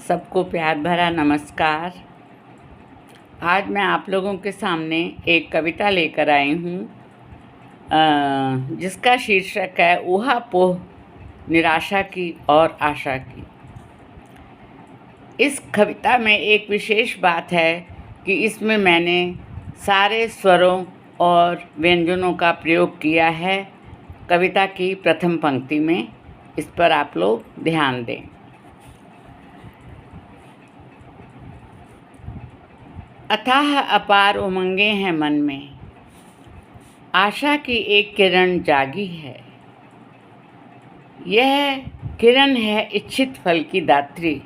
सबको प्यार भरा नमस्कार। आज मैं आप लोगों के सामने एक कविता लेकर आई हूँ जिसका शीर्षक है ऊहापोह निराशा की और आशा की। इस कविता में एक विशेष बात है कि इसमें मैंने सारे स्वरों और व्यंजनों का प्रयोग किया है कविता की प्रथम पंक्ति में। इस पर आप लोग ध्यान दें। अथाह अपार उमंगे हैं मन में, आशा की एक किरण जागी है। यह किरण है इच्छित फल की दात्री,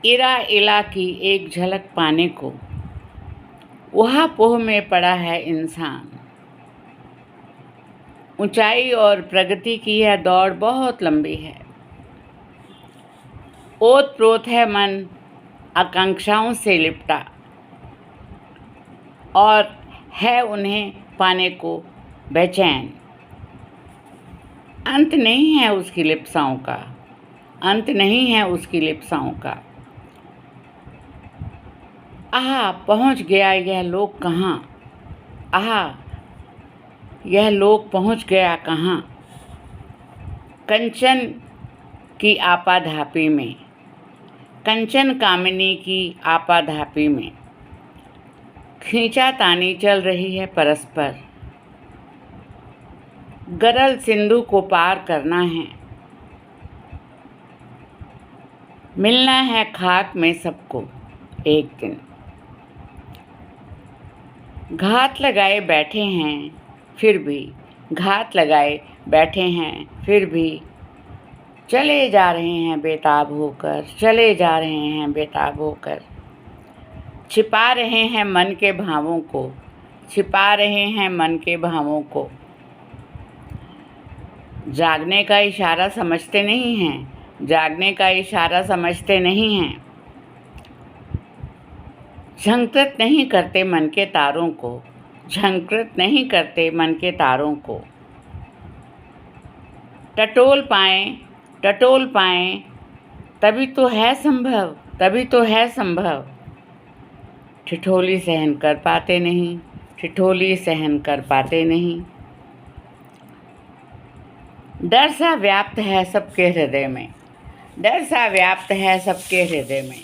इरा इला की एक झलक पाने को ऊहापोह में पड़ा है इंसान। ऊंचाई और प्रगति की यह दौड़ बहुत लंबी है। ओत-प्रोत है मन आकांक्षाओं से लिपटा और है उन्हें पाने को बेचैन। अंत नहीं है उसकी लिप्साओं का, अंत नहीं है उसकी लिप्साओं का। आहा पहुँच गया यह लोक कहाँ, आहा यह लोक पहुँच गया कहाँ। कंचन की आपाधापी में, कंचन कामिनी की आपाधापी में खींचातानी चल रही है परस्पर। गरल सिंधु को पार करना है, मिलना है खाक में सबको एक दिन। घात लगाए बैठे हैं फिर भी, घात लगाए बैठे हैं फिर भी चले जा रहे हैं बेताब होकर, चले जा रहे हैं बेताब होकर। छिपा रहे हैं मन के भावों को, छिपा रहे हैं मन के भावों को। जागने का इशारा समझते नहीं हैं, जागने का इशारा समझते नहीं हैं। झंकृत नहीं करते मन के तारों को, झंकृत नहीं करते मन के तारों को। टटोल पाएं तभी तो है संभव, तभी तो है संभव। ठिठोली सहन कर पाते नहीं, ठिठोली सहन कर पाते नहीं। डर सा व्याप्त है सबके हृदय में, डर सा व्याप्त है सबके हृदय में।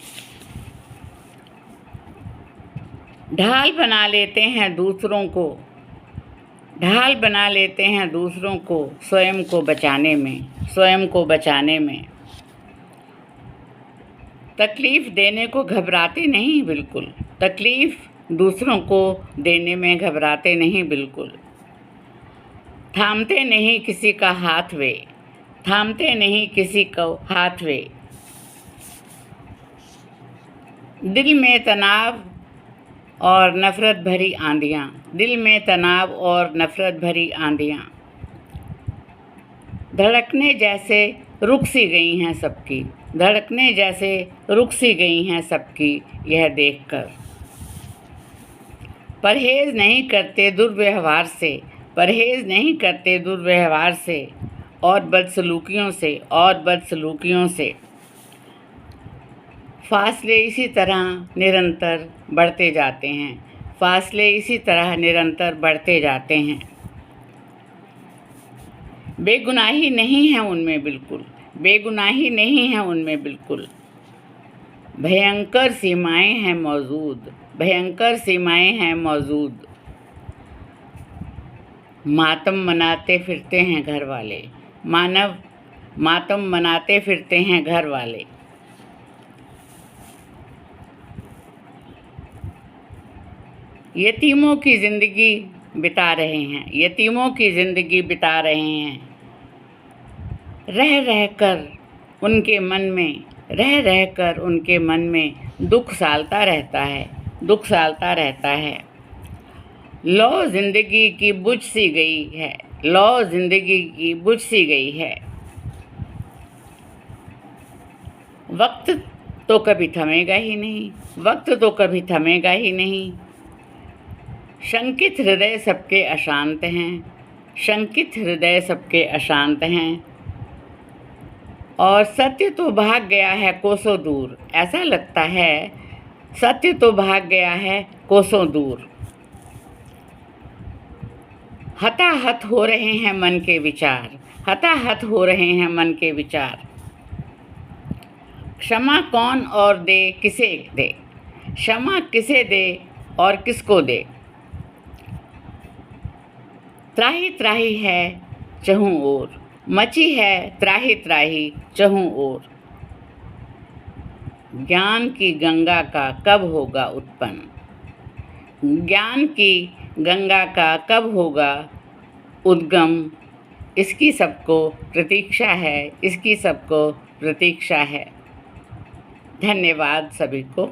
ढाल बना लेते हैं दूसरों को, ढाल बना लेते हैं दूसरों को स्वयं को बचाने में, स्वयं को बचाने में। तकलीफ़ देने को घबराते नहीं बिल्कुल, तकलीफ़ दूसरों को देने में घबराते नहीं बिल्कुल। थामते नहीं किसी का हाथ वे, थामते नहीं किसी को हाथ वे। दिल में तनाव और नफ़रत भरी आंधियाँ, दिल में तनाव और नफ़रत भरी आंधियाँ। धड़कने जैसे रुक सी गई हैं सबकी, धड़कने जैसे रुक सी गई हैं सबकी यह देखकर। परहेज़ नहीं करते दुर्व्यवहार से, परहेज़ नहीं करते दुर्व्यवहार से और बदसलूकियों से, और बदसलूकियों से। फासले इसी तरह निरंतर बढ़ते जाते हैं, फासले इसी तरह निरंतर बढ़ते जाते हैं। बेगुनाही नहीं है उनमें बिल्कुल, बेगुनाही नहीं है उनमें बिल्कुल। भयंकर सीमाएं हैं मौजूद, भयंकर सीमाएं हैं मौजूद। मातम मनाते फिरते हैं घर वाले, मानव मातम मनाते फिरते हैं घर वाले। यतीमों की ज़िंदगी बिता रहे हैं, यतीमों की ज़िंदगी बिता रहे हैं। रह रह कर उनके मन में, रह रह कर उनके मन में दुख सालता रहता है, दुख सालता रहता है। लौ ज़िंदगी की बुझ सी गई है, लौ ज़िंदगी की बुझ सी गई है। वक्त तो कभी थमेगा ही नहीं, वक्त तो कभी थमेगा ही नहीं। शंकित हृदय सबके अशांत हैं, शंकित हृदय सबके अशांत हैं। और सत्य तो भाग गया है कोसों दूर। ऐसा लगता है सत्य तो भाग गया है कोसों दूर। हताहत हो रहे हैं मन के विचार, हताहत हो रहे हैं मन के विचार। क्षमा कौन और दे किसे दे, क्षमा किसे दे और किसको दे। त्राही त्राही है चहुं ओर, मची है त्राही त्राही चहुं ओर। ज्ञान की गंगा का कब होगा उत्पन्न, ज्ञान की गंगा का कब होगा उद्गम। इसकी सबको प्रतीक्षा है, इसकी सबको प्रतीक्षा है। धन्यवाद सभी को।